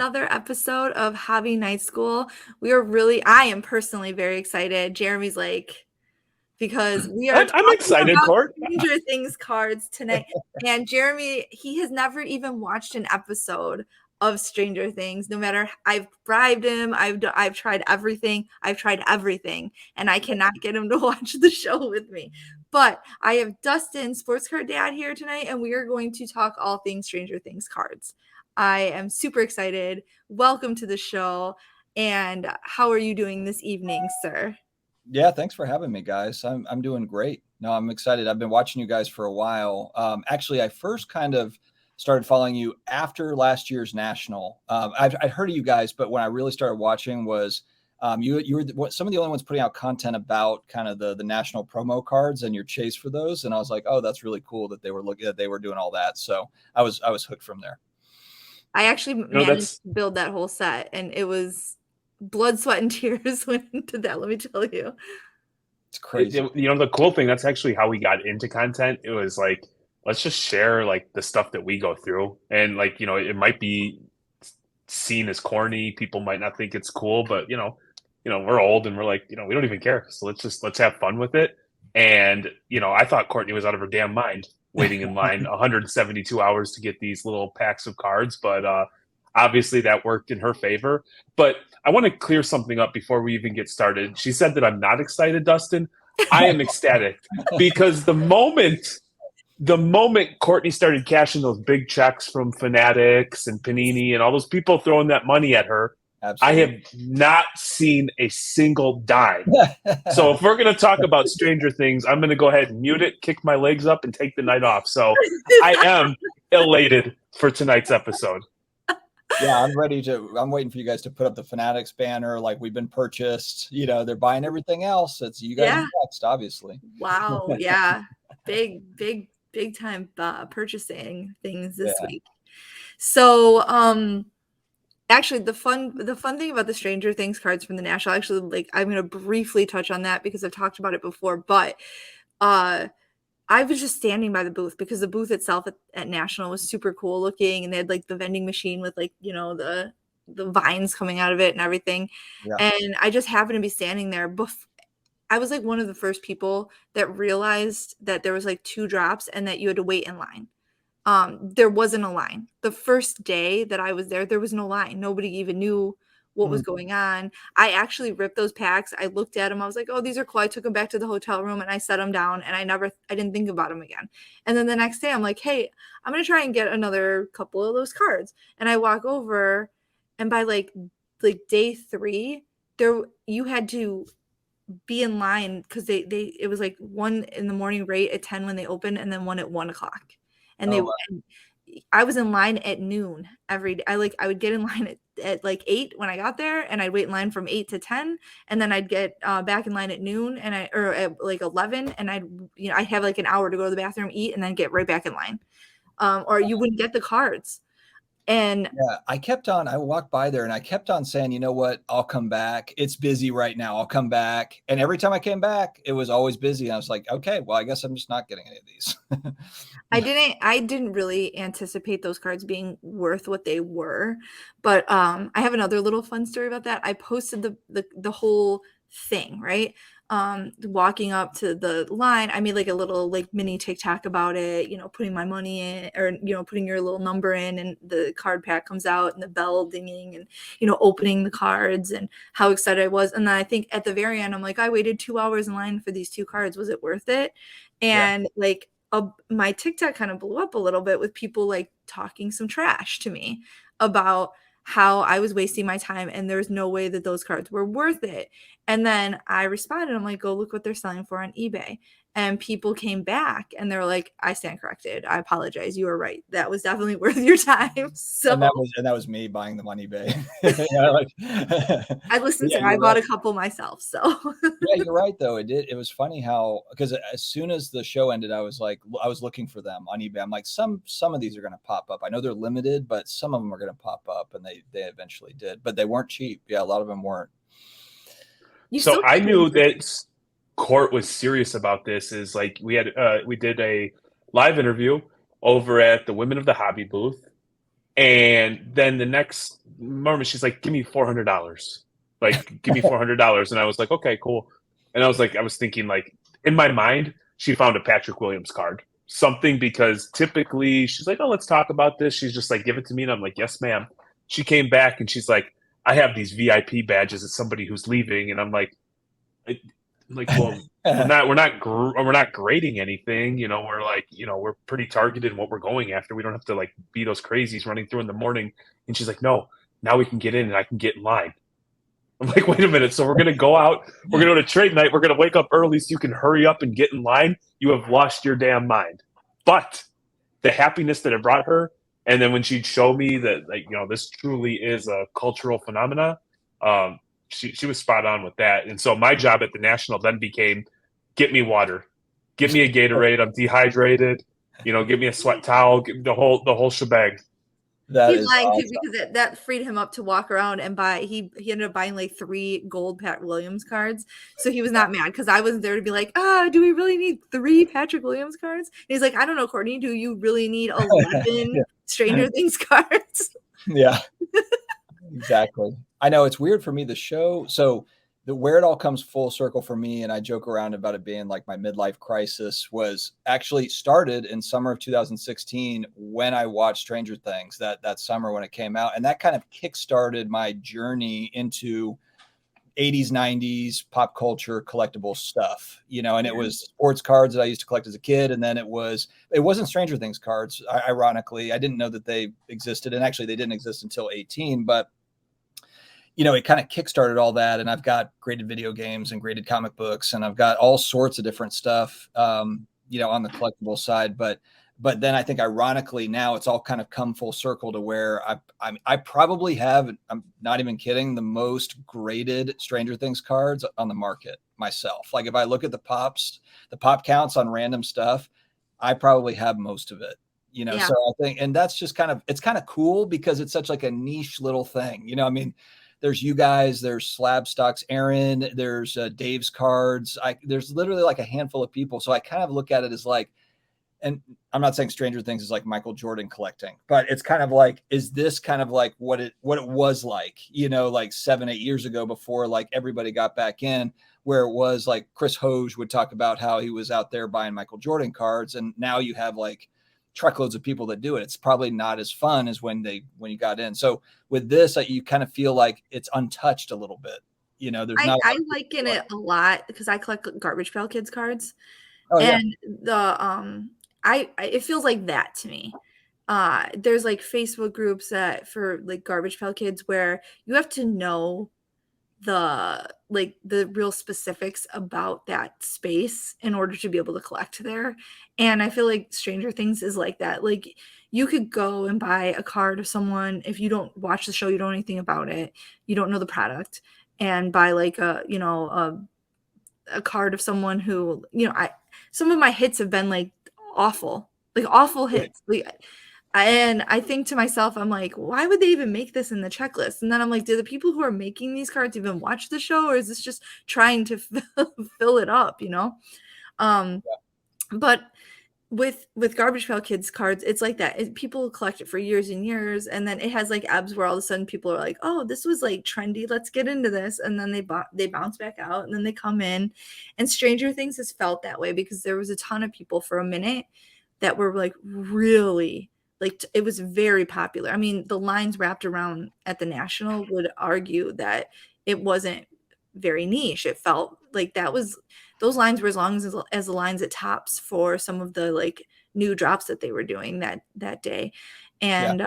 another episode of Hobby Night School. I am personally very excited. Jeremy's like, because we are I'm talking excited, about Court. Stranger Things cards tonight. And Jeremy, he has never even watched an episode of Stranger Things. No matter, I've bribed him, I've tried everything, and I cannot get him to watch the show with me. But I have Dustin, Sports Card Dad, here tonight, and we are going to talk all things Stranger Things cards. I am super excited. Welcome to the show. And how are you doing this evening, sir? Yeah, thanks for having me, guys. I'm doing great. No, I'm excited. I've been watching you guys for a while. Actually, I first kind of started following you after last year's national. I'd heard of you guys, but when I really started watching was you were some of the only ones putting out content about kind of the national promo cards and your chase for those. And I was like, oh, that's really cool that they were doing all that. So I was hooked from there. I actually managed to build that whole set, and it was blood, sweat, and tears went into that. Let me tell you, it's crazy. The cool thing, that's actually how we got into content. It was like, let's just share like the stuff that we go through, and like it might be seen as corny. People might not think it's cool, but we're old and we're like, we don't even care. So let's have fun with it. And I thought Courtney was out of her damn mind waiting in line 172 hours to get these little packs of cards, but obviously that worked in her favor. But I want to clear something up before we even get started. She said that I'm not excited, Dustin. I am ecstatic because the moment Courtney started cashing those big checks from Fanatics and Panini and all those people throwing that money at her, absolutely. I have not seen a single dime. So if we're going to talk about Stranger Things, I'm going to go ahead and mute it, kick my legs up, and take the night off. So I am elated for tonight's episode. Yeah, I'm waiting for you guys to put up the Fanatics banner like we've been purchased. They're buying everything else. It's you guys next, obviously. Wow. Yeah. Big time purchasing things this week. So, actually, the fun thing about the Stranger Things cards from the National, actually, I'm going to briefly touch on that because I've talked about it before, but I was just standing by the booth because the booth itself at National was super cool looking, and they had like the vending machine with the vines coming out of it and everything. Yeah. And I just happened to be standing there. I was like one of the first people that realized that there was like 2 drops and that you had to wait in line. There wasn't a line. The first day that I was there was no line. Nobody even knew what was going on. I actually ripped those packs. I looked at them. I was like, oh, these are cool. I took them back to the hotel room and I set them down, and I didn't think about them again. And then the next day I'm like, hey, I'm going to try and get another couple of those cards. And I walk over, and by like day 3, you had to be in line because it was like 1 in the morning right at 10 when they opened, and then 1 at 1 o'clock. And I was in line at noon every day. I would get in line at like 8 when I got there, and I'd wait in line from 8 to 10, and then I'd get back in line at noon or at like 11, and I'd have like an hour to go to the bathroom, eat, and then get right back in line. Or you wouldn't get the cards. And yeah, I walked by there and I kept on saying, you know what, I'll come back. It's busy right now. I'll come back. And every time I came back, it was always busy. And I was like, okay, well, I guess I'm just not getting any of these. I didn't really anticipate those cards being worth what they were. But I have another little fun story about that. I posted the whole thing, right? Walking up to the line, I made like a little like mini TikTok about it, putting my money in, or putting your little number in, and the card pack comes out and the bell dinging, and opening the cards and how excited I was. And then I think at the very end, I'm like, I waited 2 hours in line for these 2 cards. Was it worth it? And my TikTok kind of blew up a little bit with people like talking some trash to me about how I was wasting my time and there's no way that those cards were worth it. And then I responded, I'm like, go look what they're selling for on eBay. And people came back and they're like, I stand corrected. I apologize. You were right. That was definitely worth your time. So and that was me buying them on eBay. I listened to it. I bought a couple myself. So yeah, you're right though. It was funny how, because as soon as the show ended, I was looking for them on eBay. I'm like, some of these are going to pop up. I know they're limited, but some of them are going to pop up, and they eventually did, but they weren't cheap. Yeah, a lot of them weren't. So I knew that Court was serious about this. Is like we did a live interview over at the Women of the Hobby booth, And then the next moment, she's like, "Give me $400. Like, give me $400." And I was like, "Okay, cool." And I was thinking, like, in my mind, she found a Patrick Williams card, something, because typically she's like, "Oh, let's talk about this." She's just like, "Give it to me," and I'm like, "Yes, ma'am." She came back and she's like, "I have these VIP badges as somebody who's leaving," and I'm like, well, we're not grading anything, we're like, we're pretty targeted in what we're going after. We don't have to like be those crazies running through in the morning. And she's like, "No, now we can get in and I can get in line." I'm like, "Wait a minute, so we're gonna go out, we're gonna go to trade night, we're gonna wake up early so you can hurry up and get in line? You have lost your damn mind." But the happiness that it brought her, and then when she'd show me that, like, this truly is a cultural phenomena, um, she was spot on with that. And so my job at the National then became, get me water, get me a Gatorade, I'm dehydrated, get me a sweat towel, the whole shebang. That He's is lying awesome. too, because that freed him up to walk around and buy. He ended up buying like 3 gold Pat Williams cards, so he was not mad because I wasn't there to be like, do we really need 3 Patrick Williams cards? And he's like, I don't know, Courtney, do you really need 11 Stranger Things cards? Yeah, exactly. I know it's weird for me. The show, so where it all comes full circle for me, and I joke around about it being like my midlife crisis, was actually started in summer of 2016 when I watched Stranger Things that summer when it came out, and that kind of kickstarted my journey into 80s, 90s pop culture collectible stuff, and it was sports cards that I used to collect as a kid. And then it wasn't Stranger Things cards. Ironically, I didn't know that they existed. And actually they didn't exist until 18, but it kind of kickstarted all that. And I've got graded video games and graded comic books, and I've got all sorts of different stuff, on the collectible side. But then I think ironically now it's all kind of come full circle to where I probably have, I'm not even kidding, the most graded Stranger Things cards on the market myself. Like if I look at the pop counts on random stuff, I probably have most of it. So I think, and that's just it's kind of cool because it's such like a niche little thing. I mean, there's you guys, there's Slab Stocks, Aaron, there's Dave's cards. There's literally like a handful of people. So I kind of look at it as like, and I'm not saying Stranger Things is like Michael Jordan collecting, but it's kind of like, is this kind of like what it was like, like 7-8 years ago before like everybody got back in, where it was like Chris Hoge would talk about how he was out there buying Michael Jordan cards. And now you have like truckloads of people that do it. It's probably not as fun as when you got in. So with this, you kind of feel like it's untouched a little bit. I liken it a lot because I collect Garbage Pail Kids cards. Oh, and the it feels like that to me. There's like Facebook groups that for like Garbage Pail Kids where you have to know the real specifics about that space in order to be able to collect there. And I feel like Stranger Things is like that. Like you could go and buy a card of someone, if you don't watch the show, you don't know anything about it, you don't know the product, and buy like a card of someone who, some of my hits have been like awful hits. And I think to myself, I'm like, why would they even make this in the checklist? And then I'm like, do the people who are making these cards even watch the show, or is this just trying to fill it up, But with Garbage Pail Kids cards, it's like that. People collect it for years and years, and then it has like ebbs where all of a sudden people are like, oh, this was like trendy, let's get into this, and then they bounce back out, and then they come in. And Stranger Things has felt that way because there was a ton of people for a minute that were like really like, it was very popular. I mean, the lines wrapped around at the National would argue that it wasn't very niche. It felt like those lines were as long as the lines at Tops for some of the like new drops that they were doing that day. And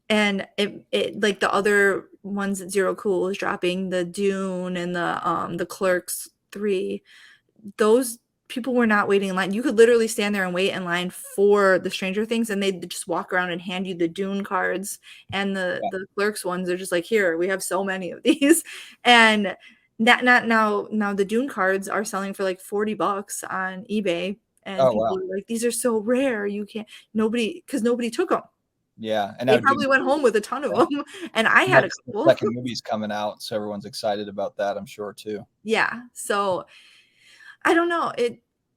and it like the other ones that Zerocool was dropping, the Dune and the Clerks 3, those people were not waiting in line. You could literally stand there and wait in line for the Stranger Things, and they'd just walk around and hand you the Dune cards, and the Clerks ones. They're just like, here, we have so many of these. And that not now the Dune cards are selling for like $40 on eBay, and people are like, these are so rare, you can't, because nobody took them. Yeah, and they probably went home with a ton of them, and I had a couple. Second movie's coming out, so everyone's excited about that, I'm sure too. Yeah, so I don't know.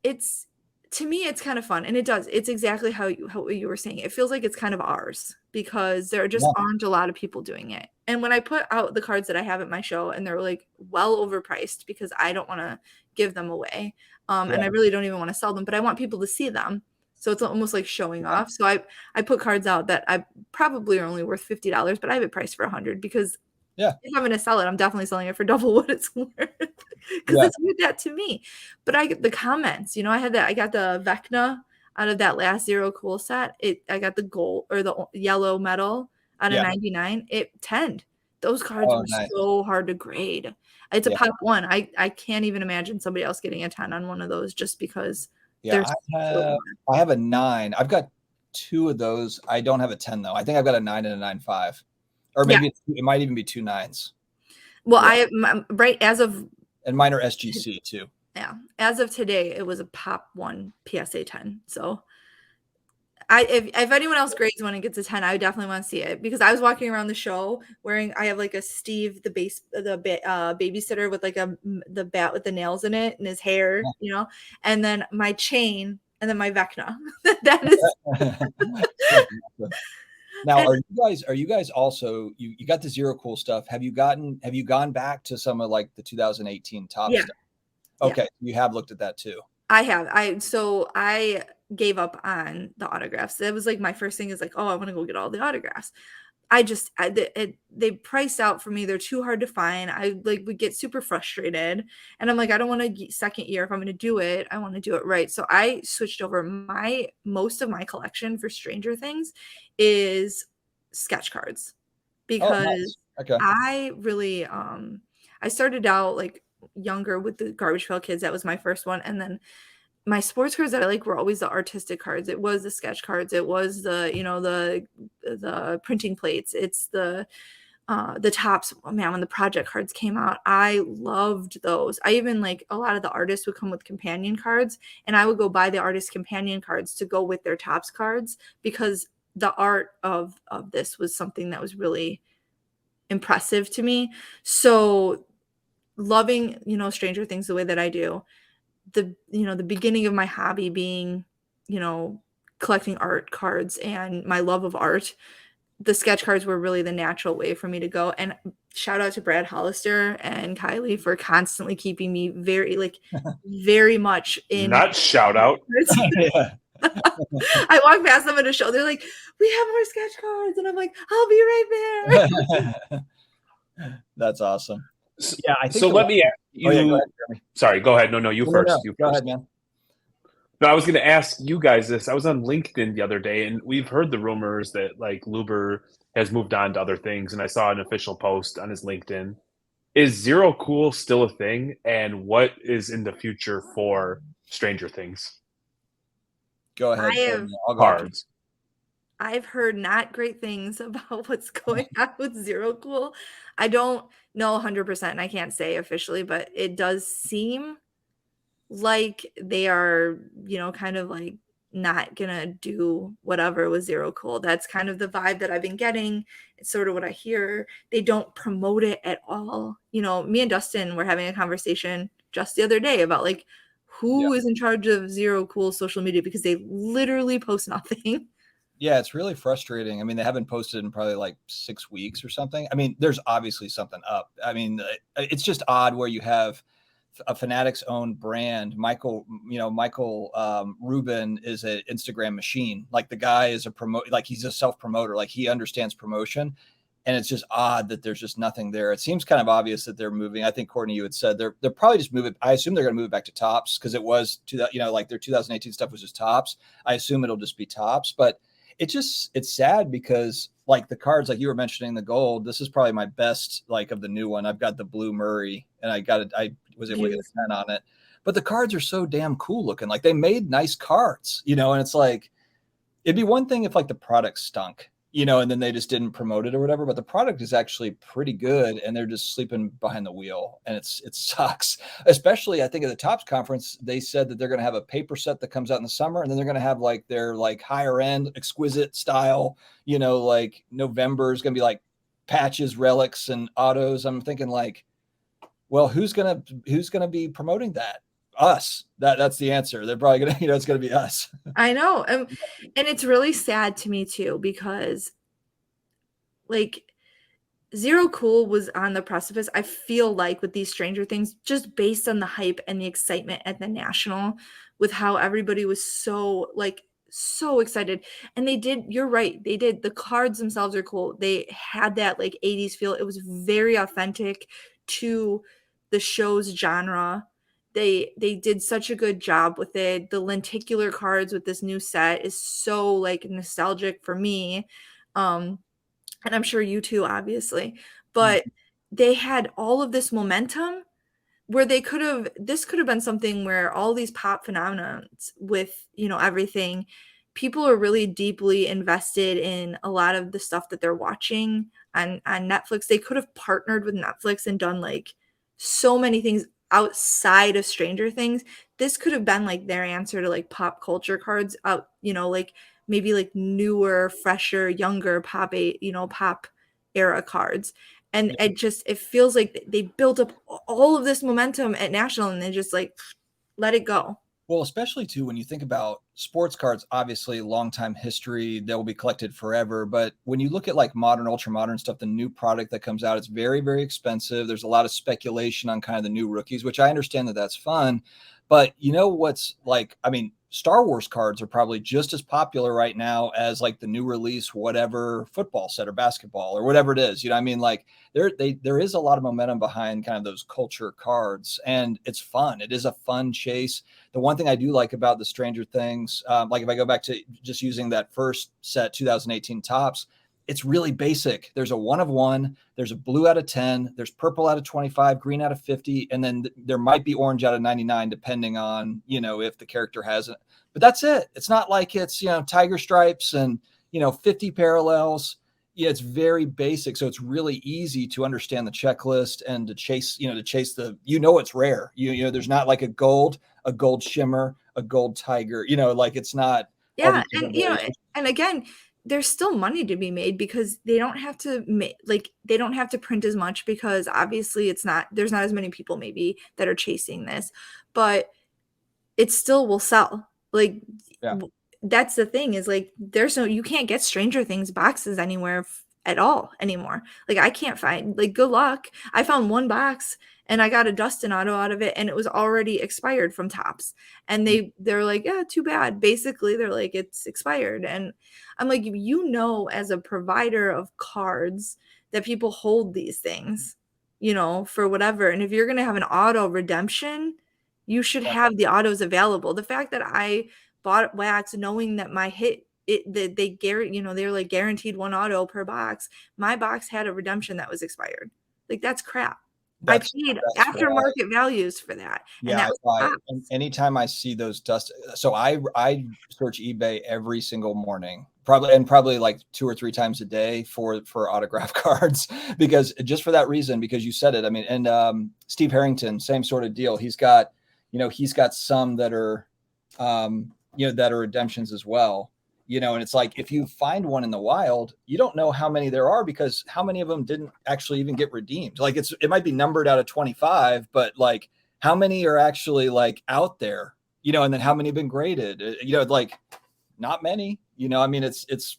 It's To me, it's kind of fun, and it's exactly how you were saying. It feels like it's kind of ours because there just aren't a lot of people doing it. And when I put out the cards that I have at my show, and they're like well overpriced because I don't want to give them away, and I really don't even want to sell them, but I want people to see them. So it's almost like showing off. So I put cards out that I probably are only worth $50, but I have it priced for $100 because if I'm going to sell it, I'm definitely selling it for double what it's worth because it's worth that to me. But I get the comments, you know, I got the Vecna out of that last Zerocool set. I got the gold or the yellow metal out of 99. It 10'd. Those cards were so hard to grade. It's a pop 1. I can't even imagine somebody else getting a 10 on one of those just because I have a 9. I've got 2 of those. I don't have a 10 though. I think I've got a 9 and a 9.5. Or maybe it might even be 2 9s. Well, as of, and mine are SGC too. Yeah, as of today, it was a pop 1 PSA 10. So, if anyone else grades one and gets a 10, I would definitely want to see it because I was walking around the show I have like a Steve the babysitter with like the bat with the nails in it and his hair, you know, and then my chain and then my Vecna. That is. Now, are you guys also you got the Zerocool stuff? Have you gone back to some of like the 2018 top stuff? Okay, you have looked at that too. I have. I gave up on the autographs. That was like my first thing is like, oh, I want to go get all the autographs. They priced out for me. They're too hard to find. I would get super frustrated, and I'm like, I don't want a second year. If I'm going to do it, I want to do it right. So I switched over. Most of my collection for Stranger Things is sketch cards because I really I started out like younger with the Garbage Pail Kids. That was my first one, and then my sports cards that I like were always the artistic cards. It was the sketch cards. It was the printing plates. It's the tops. Oh, man, when the project cards came out, I loved those. I even like a lot of the artists would come with companion cards, and I would go buy the artist companion cards to go with their tops cards because the art of this was something that was really impressive to me. So loving, Stranger Things the way that I do, the beginning of my hobby being, collecting art cards and my love of art, the sketch cards were really the natural way for me to go. And shout out to Brad Hollister and Kylie for constantly keeping me very much in. Not shout out. I walk past them at a show. They're like, we have more sketch cards. And I'm like, I'll be right there. That's awesome. Yeah, I think so. Let me ask you. Go ahead, sorry, go ahead. No, you first. You go first. Ahead, man. No, I was going to ask you guys this. I was on LinkedIn the other day, and we've heard the rumors that like Luber has moved on to other things. And I saw an official post on his LinkedIn. Is Zerocool still a thing? And what is in the future for Stranger Things? Go ahead. Cards. I've heard not great things about what's going on with Zerocool. I don't know 100%, and I can't say officially, but it does seem like they are, kind of like not gonna do whatever with Zerocool. That's kind of the vibe that I've been getting. It's sort of what I hear. They don't promote it at all. Me and Dustin were having a conversation just the other day about like who is in charge of Zerocool social media because they literally post nothing. Yeah, it's really frustrating. I mean, they haven't posted in probably like 6 weeks or something. I mean, there's obviously something up. I mean, it's just odd where you have a Fanatics owned brand. Michael Rubin is an Instagram machine. Like the guy is he's a self-promoter. Like he understands promotion. And it's just odd that there's just nothing there. It seems kind of obvious that they're moving. I think Courtney, you had said they're probably just moving. I assume they're going to move it back to tops because it was like their 2018 stuff was just tops. I assume it'll just be tops, but it's sad because like the cards, like you were mentioning the gold, this is probably my best, like of the new one. I've got the blue Murray and I was able to get a 10 on it, but the cards are so damn cool looking. Like they made nice cards, and it's like, it'd be one thing if like the product stunk, and then they just didn't promote it or whatever, but the product is actually pretty good and they're just sleeping behind the wheel and it sucks. Especially I think at the Topps conference, they said that they're going to have a paper set that comes out in the summer and then they're going to have like their like higher end exquisite style, like November is going to be like patches, relics and autos. I'm thinking like, well, who's going to be promoting that us. That's the answer. They're probably gonna, it's gonna be us. I know. And it's really sad to me too, because like Zerocool was on the precipice. I feel like with these Stranger Things, just based on the hype and the excitement at the National, with how everybody was so excited. And they did, you're right, they did. The cards themselves are cool. They had that like 80s feel. It was very authentic to the show's genre. They did such a good job with it. The lenticular cards with this new set is so like nostalgic for me. And I'm sure you too, obviously. But they had all of this momentum where this could have been something where all these pop phenomena with, everything, people are really deeply invested in a lot of the stuff that they're watching on Netflix. They could have partnered with Netflix and done like so many things outside of Stranger Things. This could have been like their answer to like pop culture cards out, like maybe like newer, fresher, younger pop era cards. And it feels like they built up all of this momentum at National and they just like let it go. Well, especially too, when you think about sports cards, obviously long time history, they'll be collected forever. But when you look at like modern, ultra modern stuff, the new product that comes out, it's very, very expensive. There's a lot of speculation on kind of the new rookies, which I understand that that's fun. But what's like, I mean, Star Wars cards are probably just as popular right now as like the new release, whatever football set or basketball or whatever it is. I mean, like there is a lot of momentum behind kind of those culture cards, and it's fun. It is a fun chase. The one thing I do like about the Stranger Things, like if I go back to just using that first set, 2018 tops, it's really basic. There's a 1 of 1, there's a blue out of 10, there's purple out of 25, green out of 50, and then there might be orange out of 99, depending on, if the character has it. But that's it. It's not like it's, tiger stripes and, 50 parallels. Yeah, it's very basic. So it's really easy to understand the checklist and to chase the, it's rare. There's not like a gold shimmer, a gold tiger, like it's not. Yeah. And, and again, there's still money to be made because they don't have to they don't have to print as much because obviously there's not as many people maybe that are chasing this, but it still will sell. Like, that's the thing is like, you can't get Stranger Things boxes anywhere at all anymore. Like I can't find, like, good luck. I found one box and I got a Dustin auto out of it and it was already expired from Tops. And they're like, yeah, too bad. Basically, they're like, it's expired. And I'm like, as a provider of cards that people hold these things, for whatever. And if you're going to have an auto redemption, you should have the autos available. The fact that I bought wax knowing that my hit, they're like guaranteed one auto per box. My box had a redemption that was expired. Like that's crap. I paid aftermarket values for that. Yeah, and anytime I see those dust, so I search eBay every single morning, probably like 2 or 3 times a day for autograph cards, because just for that reason, because you said it. I mean, and Steve Harrington, same sort of deal. He's got some that are, that are redemptions as well. And it's like, if you find one in the wild, you don't know how many there are because how many of them didn't actually even get redeemed. Like it might be numbered out of 25, but like how many are actually like out there, and then how many have been graded, like not many, I mean, it's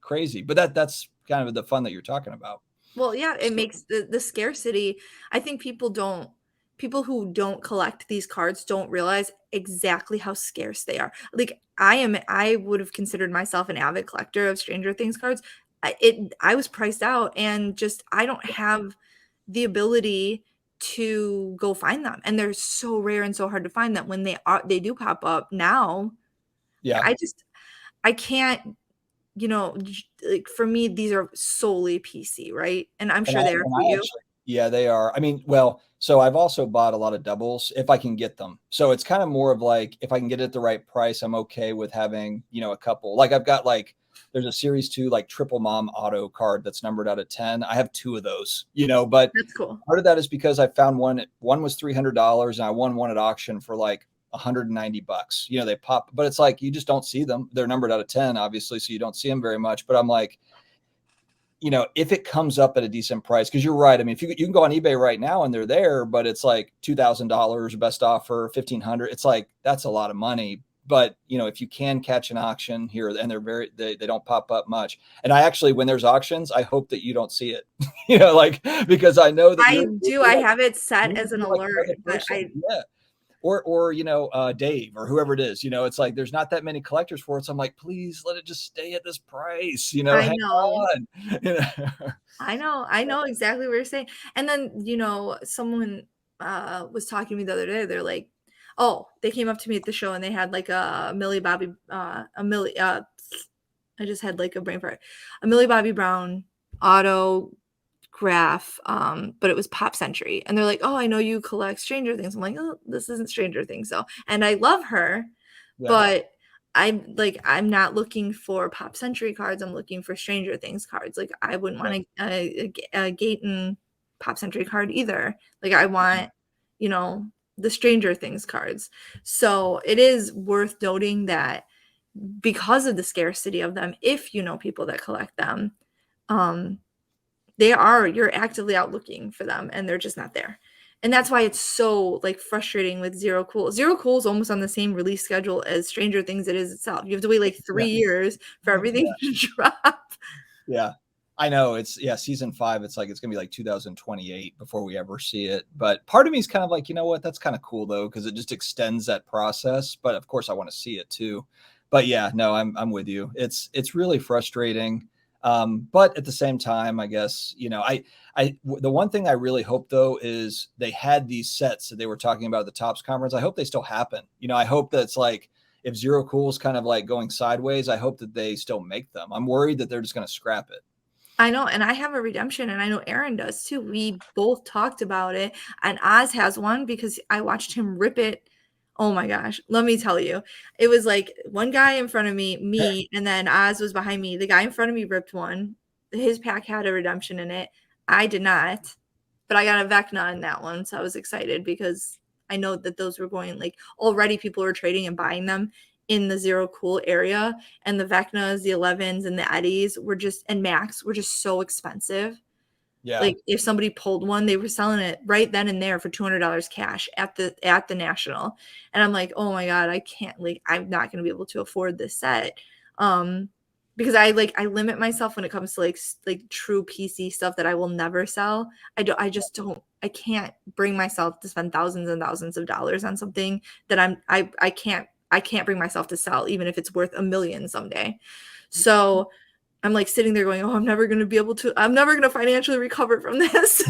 crazy, but that's kind of the fun that you're talking about. Well, yeah, it makes the scarcity. I think people who don't collect these cards don't realize exactly how scarce they are. Like I would have considered myself an avid collector of Stranger Things cards. I was priced out and just, I don't have the ability to go find them. And they're so rare and so hard to find that when they do pop up now. Yeah. I can't, like for me, these are solely PC, right? And I'm sure they are for you. Yeah, they are. I mean, well, so I've also bought a lot of doubles if I can get them. So it's kind of more of like, if I can get it at the right price, I'm okay with having, a couple. Like I've got there's a series 2, like triple mom auto card that's numbered out of 10. I have 2 of those, but that's cool. Part of that is because I found one was $300 and I won one at auction for like $190. They pop, but it's like, you just don't see them. They're numbered out of 10, obviously. So you don't see them very much, but I'm like, if it comes up at a decent price, because you're right. I mean, if you can go on eBay right now and they're there, but it's like $2,000 best offer, $1,500. It's like, that's a lot of money. But, if you can catch an auction here, and they don't pop up much. And I actually, when there's auctions, I hope that you don't see it, because I know that I do. I have it set as an alert, but or Dave or whoever it is, it's like there's not that many collectors for it. So I'm like, please let it just stay at this price, I hang know. on. I know exactly what you're saying. And then, someone was talking to me the other day. They're like, oh, they came up to me at the show and they had like a Millie Bobby, I just had like a brain fart, a Millie Bobby Brown autograph, but it was Pop Century. And they're like, oh, I know you collect Stranger Things. I'm like, oh, this isn't Stranger Things. So, and I love her, but I'm not looking for Pop Century cards. I'm looking for Stranger Things cards. Like, I wouldn't want a Gaten Pop Century card either. Like, I want, the Stranger Things cards. So it is worth noting that because of the scarcity of them, if you know people that collect them, you're actively out looking for them and they're just not there. And that's why it's so like frustrating with Zerocool. Zerocool is almost on the same release schedule as Stranger Things it is itself. You have to wait like 3 years for everything to drop. Yeah. I know season 5, it's like, it's gonna be like 2028 before we ever see it. But part of me is kind of like, you know what, that's kind of cool though, because it just extends that process. But of course I want to see it too. But yeah, no, I'm with you. It's really frustrating. But at the same time, I guess, the one thing I really hope though is they had these sets that they were talking about at the Topps conference. I hope they still happen. I hope that it's like, if Zerocool is kind of like going sideways, I hope that they still make them. I'm worried that they're just going to scrap it. I know, and I have a redemption, and I know Aaron does too. We both talked about it, and Oz has one because I watched him rip it. Oh my gosh, let me tell you. It was like one guy in front of me, and then Oz was behind me. The guy in front of me ripped one. His pack had a redemption in it. I did not, but I got a Vecna in that one, so I was excited because I know that those were going, like, already people were trading and buying them in the Zerocool area, and the Vecnas, the 11s, and the Eddies and Max were just so expensive. Yeah. Like, if somebody pulled one, they were selling it right then and there for $200 cash at the National. And I'm like, oh my God, I can't, like, I'm not going to be able to afford this set. Because I limit myself when it comes to like true PC stuff that I will never sell. I can't bring myself to spend thousands and thousands of dollars on something that I can't bring myself to sell, even if it's worth $1 million someday. So I'm like sitting there going, oh, I'm never going to financially recover from this.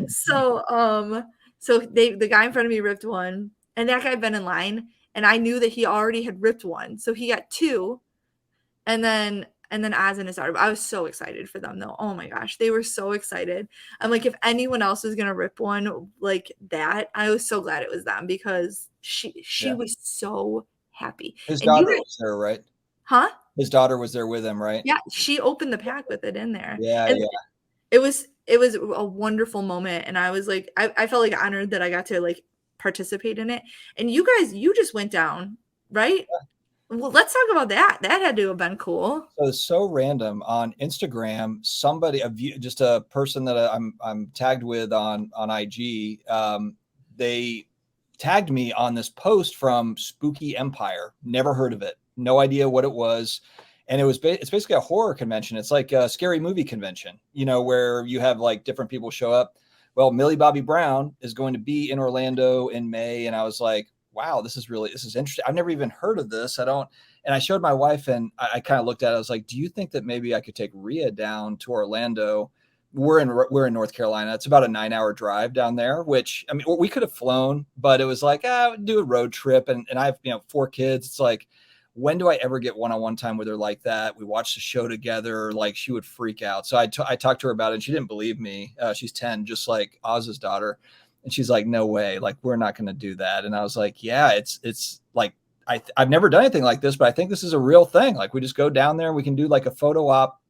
So the guy in front of me ripped one, and that guy had been in line, and I knew that he already had ripped one. So he got two, and then Oz and his daughter. I was so excited for them though. Oh my gosh, they were so excited. I'm like, if anyone else was going to rip one like that, I was so glad it was them, because she was so happy. His daughter was there, right? Huh? His daughter was there with him, right? Yeah, she opened the pack with it in there. Yeah, and it was a wonderful moment, and I was like, I felt like honored that I got to like participate in it. And you guys, you just went down, right? Yeah. Well, let's talk about that. That had to have been cool. So it's so random. On Instagram, just a person that I'm tagged with on IG, they tagged me on this post from Spooky Empire. Never heard of it. No idea what it was. And it's basically a horror convention. It's like a scary movie convention, where you have like different people show up. Well, Millie Bobby Brown is going to be in Orlando in May. And I was like, wow, this is interesting. I've never even heard of this. And I showed my wife, and I kind of looked at it. I was like, do you think that maybe I could take Rhea down to Orlando? We're in North Carolina. It's about a 9-hour drive down there, which, I mean, we could have flown, but it was like, do a road trip. And I have, 4 kids. It's like, when do I ever get one-on-one time with her like that? We watched the show together. Like, she would freak out. So I talked to her about it, and she didn't believe me. She's 10, just like Oz's daughter. And she's like, no way. Like, we're not going to do that. And I was like, yeah, it's like, I've never done anything like this, but I think this is a real thing. Like, we just go down there and we can do like a photo op.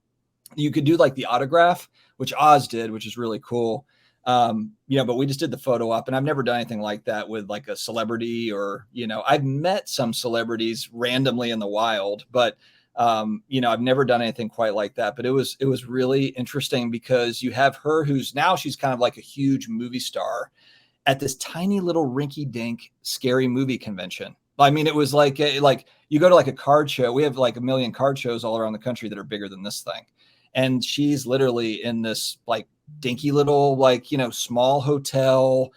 You could do like the autograph, which Oz did, which is really cool. But we just did the photo op, and I've never done anything like that with like a celebrity, or, I've met some celebrities randomly in the wild, but You know, I've never done anything quite like that, but it was really interesting because you have her who's now she's kind of like a huge movie star at this tiny little rinky-dink scary movie convention. I mean, it was like you go to like a card show. We have like a million card shows all around the country that are bigger than this thing. And she's literally in this like dinky little, like, you know, small hotel,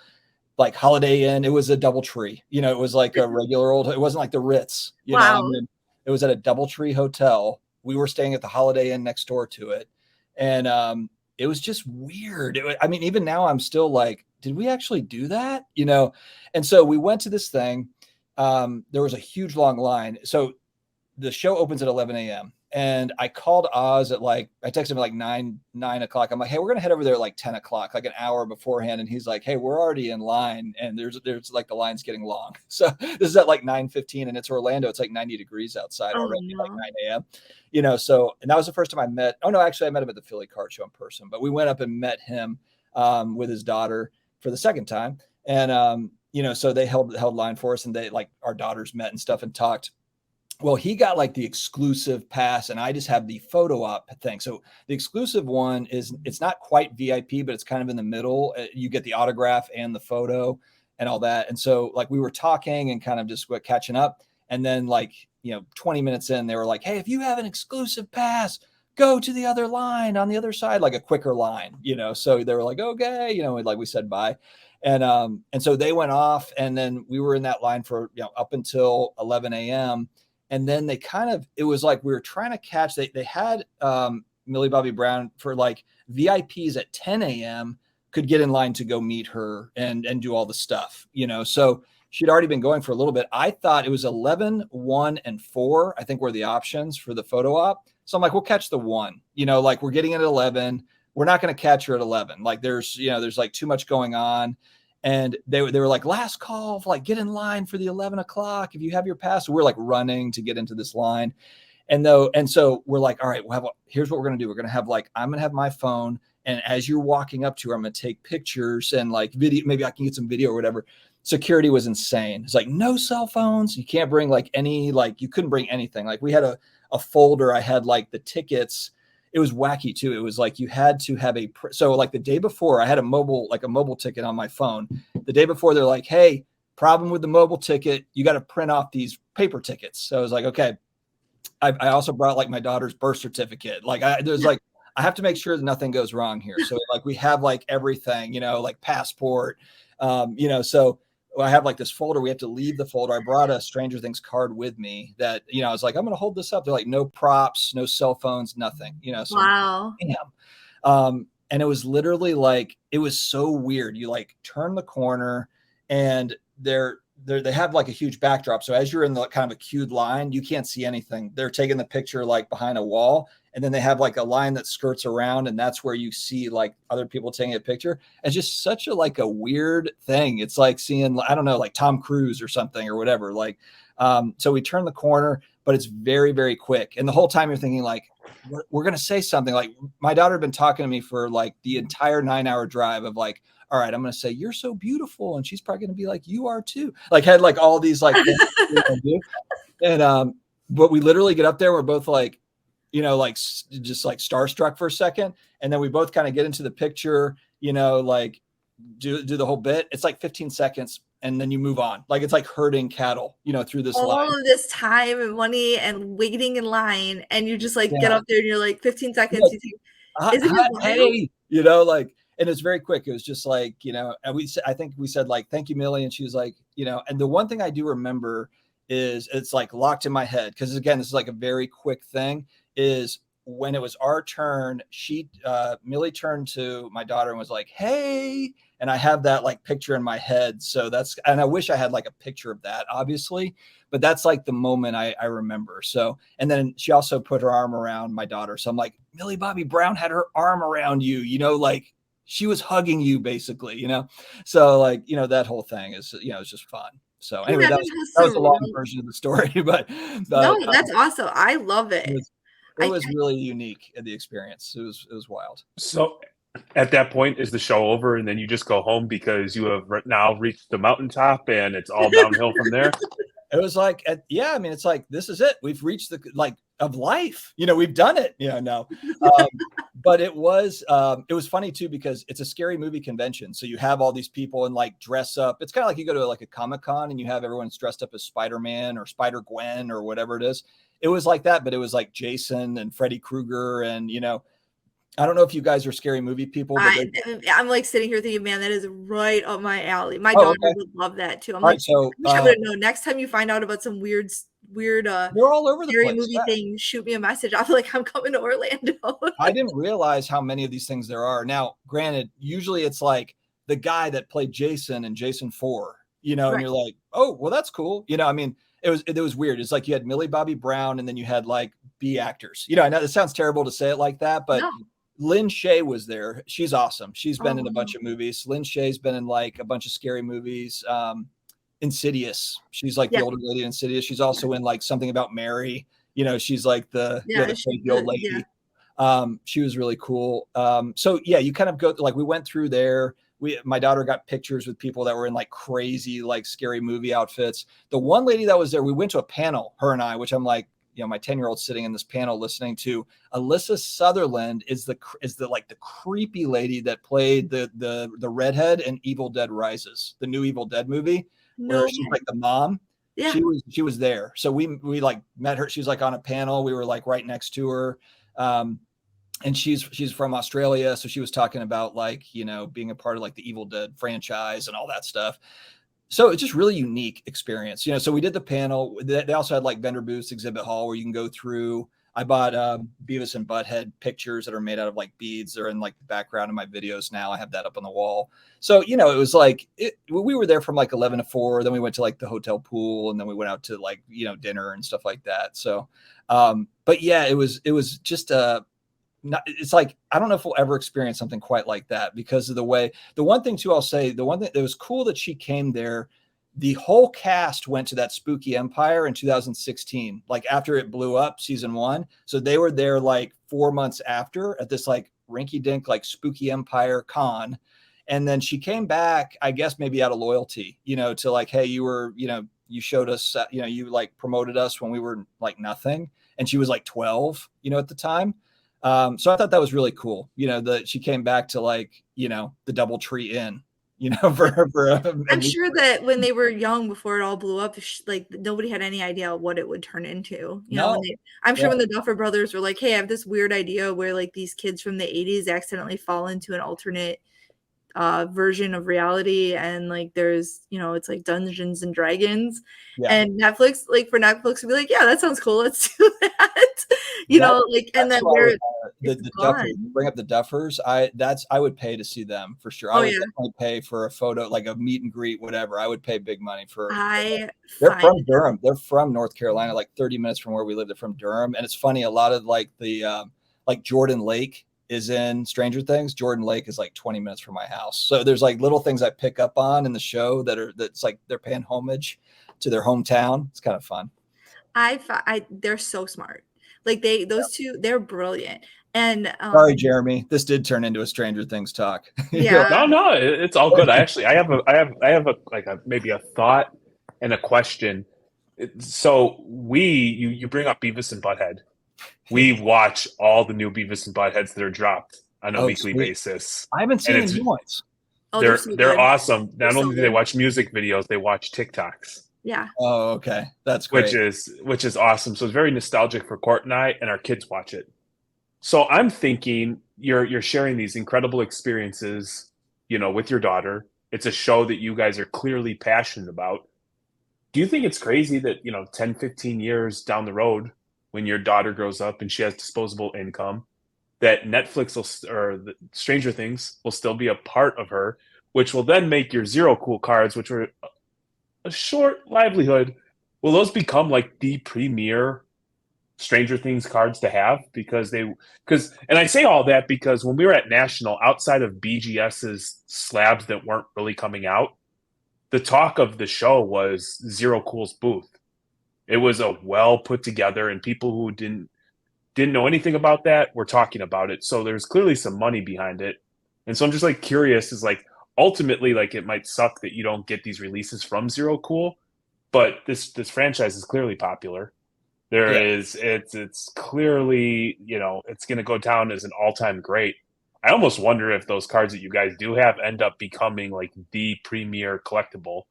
like Holiday Inn. It was a DoubleTree, you know, it was like a regular old, it wasn't like the Ritz, you know, I mean, it was at a DoubleTree hotel. We were staying at the Holiday Inn next door to it. And it was just weird. I mean, even now I'm still like, did we actually do that? You know? And so we went to this thing. There was a huge long line. So the show opens at 11 a.m. And I called Oz at like, I texted him at like 9 o'clock. I'm like, hey, we're going to head over there at like 10 o'clock, like an hour beforehand. And he's like, hey, we're already in line. And there's like the line's getting long. So this is at like 9:15 and it's Orlando. It's like 90 degrees outside already, like 9 a.m. You know, so, and that was the first time I met, actually I met him at the Philly Card Show in person, but we went up and met him with his daughter for the second time. And, you know, so they held line for us and they like our daughters met and stuff and talked. Well, he got like the exclusive pass and I just have the photo op thing. So the exclusive one it's not quite VIP, but it's kind of in the middle. You get the autograph and the photo and all that. And so like we were talking and kind of just catching up. And then like, you know, 20 minutes in, they were like, hey, if you have an exclusive pass, go to the other line on the other side, like a quicker line, you know? So they were like, okay, you know, like we said, bye. And so they went off and then we were in that line for, you know, up until 11 a.m. And then they it was like we were trying to catch, they had Millie Bobby Brown for like VIPs at 10 a.m. could get in line to go meet her and do all the stuff, you know? So she'd already been going for a little bit. I thought it was 11, 1, and 4, I think were the options for the photo op. So I'm like, we'll catch the 1, you know, like we're getting at 11. We're not going to catch her at 11. Like there's like too much going on. And they were like, last call, like get in line for the 11 o'clock. If you have your pass, so we're like running to get into this line. And so we're like, all right, here's what we're going to do. We're going to have like, I'm going to have my phone. And as you're walking up to her, I'm going to take pictures and like video, maybe I can get some video or whatever. Security was insane. It's like no cell phones. You can't bring like you couldn't bring anything. Like we had a folder. I had like the tickets. It was wacky too. It was like you had to have so like the day before I had a mobile ticket on my phone. The day before they're like, hey, problem with the mobile ticket. You got to print off these paper tickets. So I was like, okay. I also brought like my daughter's birth certificate. Like I have to make sure that nothing goes wrong here. So like we have like everything, you know, like passport, you know, so I have like this folder. We have to leave the folder. I brought a Stranger Things card with me that, you know, I was like, I'm going to hold this up. They're like, no props, no cell phones, nothing, you know? So wow. And it was literally like, it was so weird. You like turn the corner and they have like a huge backdrop. So as you're in the kind of a queued line, you can't see anything. They're taking the picture like behind a wall. And then they have like a line that skirts around and that's where you see like other people taking a picture. It's just such a weird thing. It's like seeing, I don't know, like Tom Cruise or something or whatever. Like, so we turn the corner, but it's very, very quick. And the whole time you're thinking like, we're going to say something. Like my daughter had been talking to me for like the entire 9-hour drive of like, all right, I'm going to say, you're so beautiful. And she's probably going to be like, you are too. Like had like all these like, and, but we literally get up there. We're both like, you know, like just like starstruck for a second. And then we both kind of get into the picture, you know, like do the whole bit. It's like 15 seconds and then you move on. Like it's like herding cattle, you know, through this all line. of this time and money and waiting in line. And you just like get up there and you're like 15 seconds. Like, you think, is it hey, you know, like, and it's very quick. It was just like, you know, and I think we said like, thank you, Millie. And she was like, you know, and the one thing I do remember is it's like locked in my head. Cause again, this is like a very quick thing is when it was our turn, Millie turned to my daughter and was like, hey, and I have that like picture in my head. So and I wish I had like a picture of that obviously, but that's like the moment I remember. So, and then she also put her arm around my daughter. So I'm like, Millie Bobby Brown had her arm around you, you know, like she was hugging you basically, you know? So like, you know, that whole thing is, you know, it's just fun. So anyway, that was a long version of the story, but no, that's awesome. I love it. It was really unique in the experience. It was wild. So at that point, is the show over and then you just go home because you have now reached the mountaintop and it's all downhill from there? It was like, yeah, I mean, it's like, this is it. We've reached of life. We've done it. No. But it was funny too, because it's a scary movie convention. So you have all these people and like dress up. It's kind of like you go to like a Comic-Con and you have everyone's dressed up as Spider-Man or Spider-Gwen or whatever it is. It was like that, but it was like Jason and Freddy Krueger. And, I don't know if you guys are scary movie people. But I'm like sitting here thinking, man, that is right up my alley. My daughter would love that too. I'm like, so, I wish I would have known. Next time you find out about some weird they're all over the scary place. movie thing, shoot me a message. I'll be like, I'm coming to Orlando. I didn't realize how many of these things there are. Now, granted, usually it's like the guy that played Jason in Jason 4, and you're like, oh, well, that's cool. I mean, it was weird. It's like you had Millie Bobby Brown and then you had like B actors. I know it sounds terrible to say it like that, but no. Lynn Shay was there. She's awesome. She's been in a bunch of movies. Lynn Shay's been in like a bunch of scary movies. Insidious. She's like the older lady in Insidious. She's also in like Something About Mary. She's like the old lady. She was really cool. So yeah, you kind of go like we went through there. My daughter got pictures with people that were in like crazy, like scary movie outfits. The one lady that was there, we went to a panel, her and I, which I'm like, my 10-year-old sitting in this panel listening to Alyssa Sutherland is the like the creepy lady that played the redhead in Evil Dead Rises, the new Evil Dead movie, where she's like the mom. Yeah. She was there. So we like met her. She was like on a panel. We were like right next to her. And she's from Australia. So she was talking about like, being a part of like the Evil Dead franchise and all that stuff. So it's just really unique experience, so we did the panel. They also had like vendor booths, exhibit hall where you can go through. I bought Beavis and Butthead pictures that are made out of like beads. They're in like the background of my videos now. I have that up on the wall. So, it was like, we were there from like 11 to 4. Then we went to like the hotel pool and then we went out to like, dinner and stuff like that. So, but yeah, it was just it's like, I don't know if we'll ever experience something quite like that because of the way. The one thing too, I'll say, the one thing that was cool that she came there, the whole cast went to that Spooky Empire in 2016, like after it blew up season 1. So they were there like 4 months after at this like rinky dink, like Spooky Empire con. And then she came back, I guess maybe out of loyalty, to like, hey, you were, you showed us, you like promoted us when we were like nothing. And she was like 12, at the time. So I thought that was really cool, that she came back to like, the DoubleTree Inn, I'm sure that when they were young, before it all blew up, like nobody had any idea what it would turn into, I'm sure when the Duffer Brothers were like, hey, I have this weird idea where like these kids from the 80s accidentally fall into an alternate version of reality, and like there's it's like Dungeons and Dragons, and Netflix, like for Netflix to be like, yeah, that sounds cool, let's do that. And then they're the Duffers, bring up the Duffers. I would pay to see them for sure. I would definitely pay for a photo, like a meet and greet, whatever. I would pay big money for. They're from Durham. They're from North Carolina, like 30 minutes from where we live. They're from Durham, and it's funny. A lot of like the like Jordan Lake is in Stranger Things. Jordan Lake is like 20 minutes from my house. So there's like little things I pick up on in the show that's like they're paying homage to their hometown. It's kind of fun. They're so smart. Like those two, they're brilliant. And sorry, Jeremy, this did turn into a Stranger Things talk. Yeah. No, it's all good. I have maybe a thought and a question. So you bring up Beavis and Butthead. We watch all the new Beavis and Buttheads that are dropped on a weekly basis. I haven't seen any new ones. They're awesome. Not only do they watch music videos, they watch TikToks. Yeah. Oh, okay. That's great. Which is awesome. So it's very nostalgic for Court and I, and our kids watch it. So I'm thinking you're sharing these incredible experiences, with your daughter. It's a show that you guys are clearly passionate about. Do you think it's crazy that, 10, 15 years down the road, when your daughter grows up and she has disposable income, that Netflix or the Stranger Things will still be a part of her, which will then make your Zerocool cards, which were a short livelihood, will those become like the premier Stranger Things cards to have? And I say all that because when we were at National, outside of BGS's slabs that weren't really coming out, the talk of the show was Zerocool's booth. It was a well put together, and people who didn't know anything about that were talking about it. So there's clearly some money behind it. And so I'm just like curious, is like ultimately, like, it might suck that you don't get these releases from Zerocool, but this franchise is clearly popular. There Yeah. is, it's clearly, you know, it's going to go down as an all-time great. I almost wonder if those cards that you guys do have end up becoming like the premier collectible.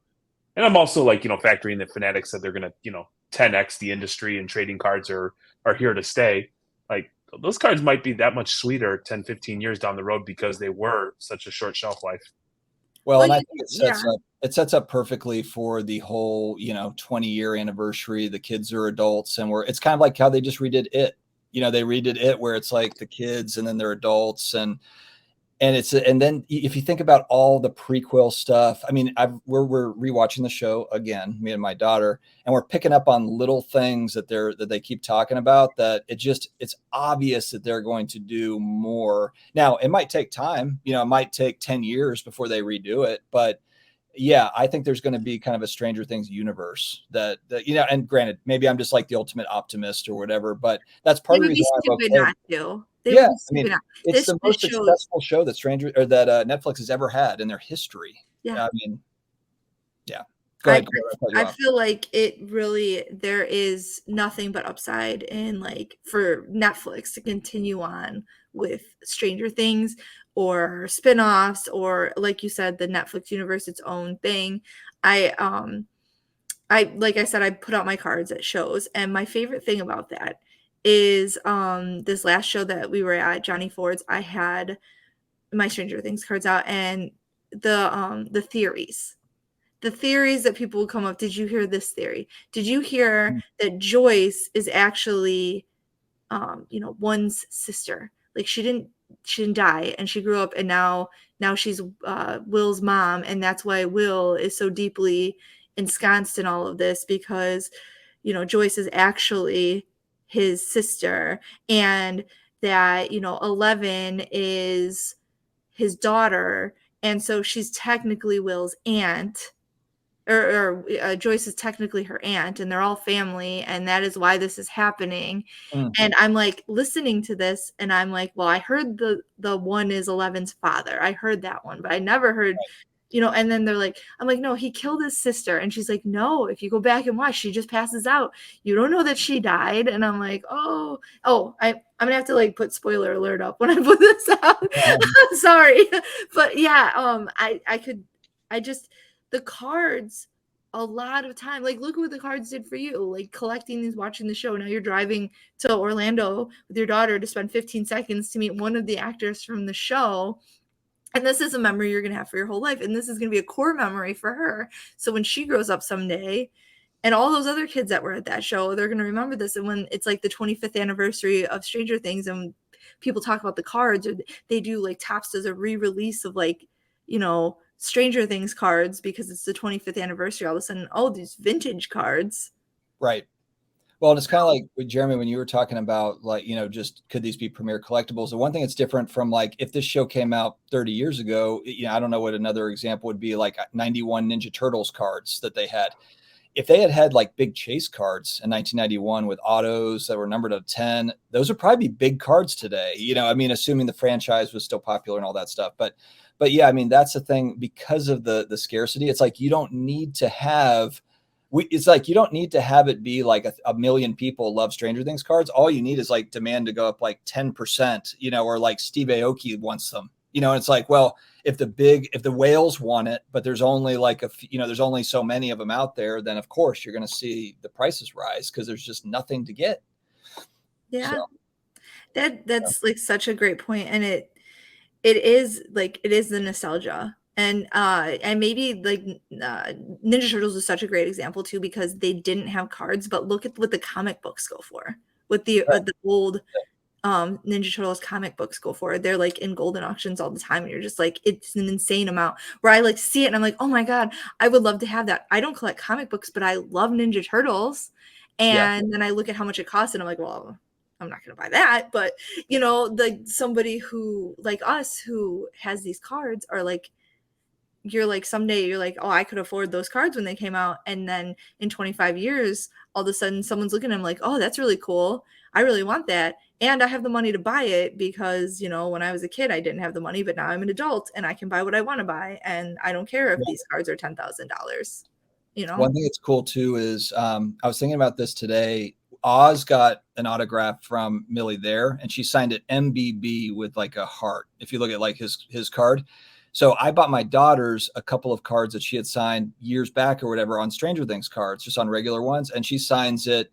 And I'm also like, you know, factoring the fanatics that they're going to, you know, 10x the industry and trading cards are here to stay. Like those cards might be that much sweeter 10, 15 years down the road because they were such a short shelf life. Well, and I think yeah. it sets up perfectly for the whole, 20-year anniversary. The kids are adults, and it's kind of like how they just redid it. They redid it where it's like the kids and then they're adults, and then if you think about all the prequel stuff, I mean, we're rewatching the show again, me and my daughter, and we're picking up on little things that they keep talking about, that it's obvious that they're going to do more. Now, it might take time, it might take 10 years before they redo it, but yeah, I think there's going to be kind of a Stranger Things universe that and granted, maybe I'm just like the ultimate optimist or whatever, but that's part of the reason why I'm okay. Not to. Yeah, I mean, it's the most successful show that Netflix has ever had in their history. Yeah, I mean, yeah. Go ahead. I feel like there is nothing but upside in like for Netflix to continue on with Stranger Things or spin-offs, or like you said, the Netflix universe, its own thing. I like I said, I put out my cards at shows, and my favorite thing about that is this last show that we were at, Johnny Ford's, I had my Stranger Things cards out, and the theories that people would come up. Did you hear this theory? Did you hear that Joyce is actually one's sister? Like she didn't die, and she grew up, and now she's Will's mom, and that's why Will is so deeply ensconced in all of this, because Joyce is actually his sister, and that 11 is his daughter, and so she's technically Will's aunt, or Joyce is technically her aunt, and they're all family, and that is why this is happening. And I'm like listening to this, and I'm like, well, I heard the one is 11's father, I heard that one, but I never heard and then they're like, I'm like, no, he killed his sister. And she's like, no, if you go back and watch, she just passes out. You don't know that she died. And I'm like, I'm gonna have to like put spoiler alert up when I put this out. Sorry. But yeah, the cards, a lot of time, like look what the cards did for you, like collecting these, watching the show. Now you're driving to Orlando with your daughter to spend 15 seconds to meet one of the actors from the show. And this is a memory you're going to have for your whole life. And this is going to be a core memory for her. So when she grows up someday, and all those other kids that were at that show, they're going to remember this. And when it's like the 25th anniversary of Stranger Things, and people talk about the cards, or they do like Topps does a re-release of like, Stranger Things cards because it's the 25th anniversary, all of a sudden, these vintage cards. Right. Well, it's kind of like with Jeremy, when you were talking about like, just could these be premier collectibles? The one thing that's different from like if this show came out 30 years ago, I don't know what another example would be, like 91 Ninja Turtles cards that they had. If they had like big chase cards in 1991 with autos that were numbered out of 10, those would probably be big cards today. I mean, assuming the franchise was still popular and all that stuff. But yeah, I mean, that's the thing, because of the scarcity. It's like you don't need to have it be like a million people love Stranger Things cards. All you need is like demand to go up like 10%, or like Steve Aoki wants them, and it's like, well, if the whales want it, but there's only like there's only so many of them out there, then of course you're going to see the prices rise because there's just nothing to get. Yeah. So, that's like such a great point. And it is the nostalgia. And maybe like Ninja Turtles is such a great example too, because they didn't have cards, but look at what the comic books go for. With the old Ninja Turtles comic books go for. They're like in golden auctions all the time, and you're just like, it's an insane amount, where I like see it and I'm like, oh my God, I would love to have that. I don't collect comic books, but I love Ninja Turtles. And then I look at how much it costs and I'm like, well, I'm not going to buy that. But like somebody who like us who has these cards are like, you're like, someday you're like, oh, I could afford those cards when they came out. And then in 25 years, all of a sudden someone's looking at them like, oh, that's really cool. I really want that. And I have the money to buy it because, when I was a kid, I didn't have the money, but now I'm an adult and I can buy what I want to buy. And I don't care if these cards are $10,000, One thing that's cool too is I was thinking about this today. Oz got an autograph from Millie there, and she signed it MBB with like a heart. If you look at like his card. So I bought my daughters a couple of cards that she had signed years back or whatever on Stranger Things cards, just on regular ones. And she signs it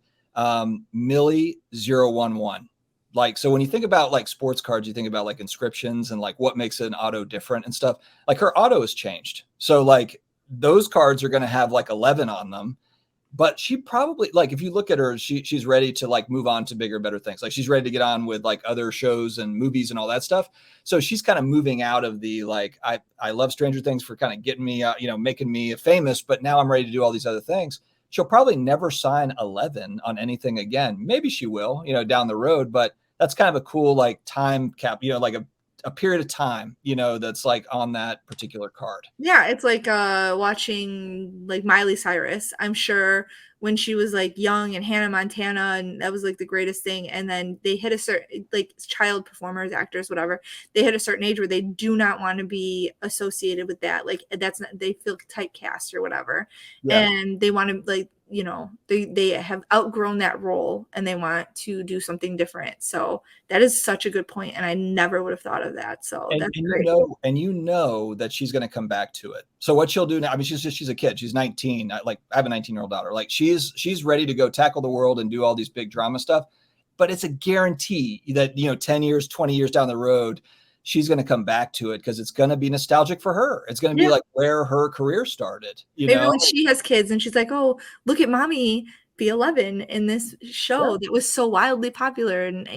Millie 011. Like, so when you think about like sports cards, you think about like inscriptions and like what makes an auto different and stuff. Like her auto has changed. So like those cards are going to have like 11 on them. But she probably, like, if you look at her, she's ready to like move on to bigger, better things. Like she's ready to get on with like other shows and movies and all that stuff. So she's kind of moving out of the, like, I love Stranger Things for kind of getting me, making me famous, but now I'm ready to do all these other things. She'll probably never sign 11 on anything again. Maybe she will, down the road, but that's kind of a cool, like time cap, like a period of time, that's like on that particular card. Yeah, it's like watching like Miley Cyrus. I'm sure when she was like young and Hannah Montana, and that was like the greatest thing. And then they hit a certain, like, child performers, actors, whatever, they hit a certain age where they do not want to be associated with that. Like that's not, they feel typecast or whatever. Yeah. And they want to, like, they have outgrown that role and they want to do something different. So that is such a good point, and I never would have thought of that. So that's great. That she's going to come back to it. So what she'll do now, I mean, she's a kid. She's 19. I have a 19-year-old daughter. Like she's ready to go tackle the world and do all these big drama stuff. But it's a guarantee that 10 years, 20 years down the road, she's going to come back to it because it's going to be nostalgic for her. It's going to be like where her career started. Maybe when she has kids and she's like, oh, look at mommy be 11 in this show that was so wildly popular. And,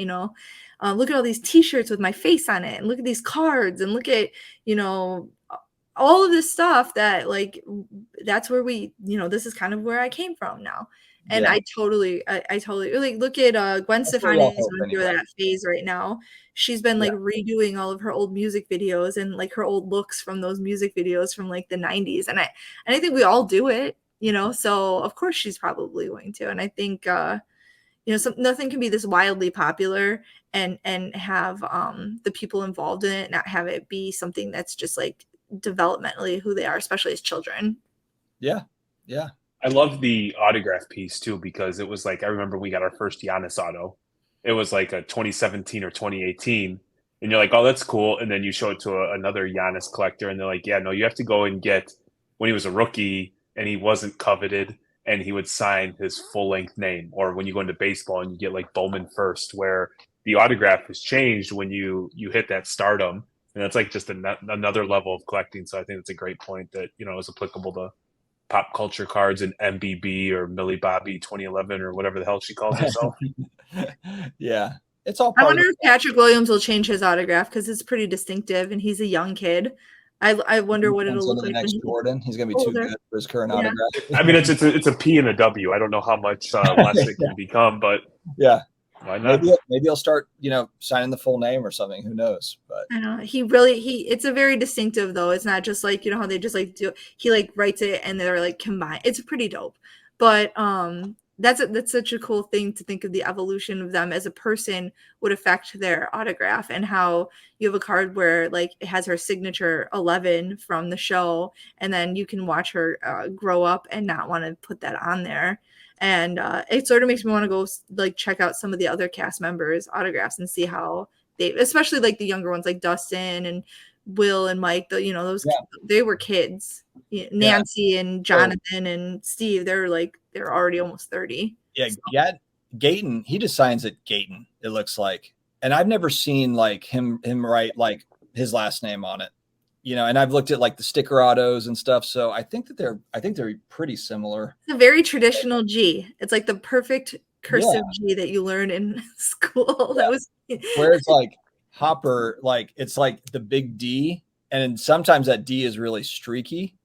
look at all these t-shirts with my face on it, and look at these cards, and look at, all of this stuff that, like, that's where we, this is kind of where I came from now. And I totally like, look at Gwen Stefani is going through that phase right now. She's been like redoing all of her old music videos and like her old looks from those music videos from like the 90s. And I think we all do it, so of course she's probably going to. And I think, nothing can be this wildly popular and have the people involved in it not have it be something that's just like developmentally who they are, especially as children. Yeah. Yeah. I love the autograph piece too, because it was like, I remember we got our first Giannis auto. It was like a 2017 or 2018. And you're like, oh, that's cool. And then you show it to another Giannis collector and they're like, yeah, no, you have to go and get when he was a rookie and he wasn't coveted and he would sign his full length name. Or when you go into baseball and you get like Bowman first, where the autograph has changed when you hit that stardom. And that's like just another level of collecting. So I think it's a great point that, is applicable to pop culture cards and MBB or Millie Bobby 2011 or whatever the hell she calls herself. Yeah. It's all I wonder if Patrick Williams will change his autograph because it's pretty distinctive and he's a young kid. I wonder what it'll look like. Next Jordan. He's going to be too good for his current autograph. I mean, it's a P and a W. I don't know how much less it can become, but why not? Maybe he'll start, signing the full name or something. Who knows? But I know it's a very distinctive though. It's not just like, how they just like do, he like writes it and they're like combined. It's pretty dope. But that's such a cool thing to think of, the evolution of them as a person would affect their autograph, and how you have a card where like it has her signature 11 from the show, and then you can watch her grow up and not want to put that on there. And it sort of makes me want to go like check out some of the other cast members' autographs and see how they, especially like the younger ones like Dustin and Will and Mike, those they were kids. Nancy and Jonathan and Steve, they're already almost 30. Yeah. Gayton, he just signs it Gayton, it looks like. And I've never seen like him write like his last name on it. And I've looked at like the sticker autos and stuff. So I think they're pretty similar. It's a very traditional G. It's like the perfect cursive G that you learn in school. Yeah. Whereas like Hopper, like it's like the big D, and sometimes that D is really streaky.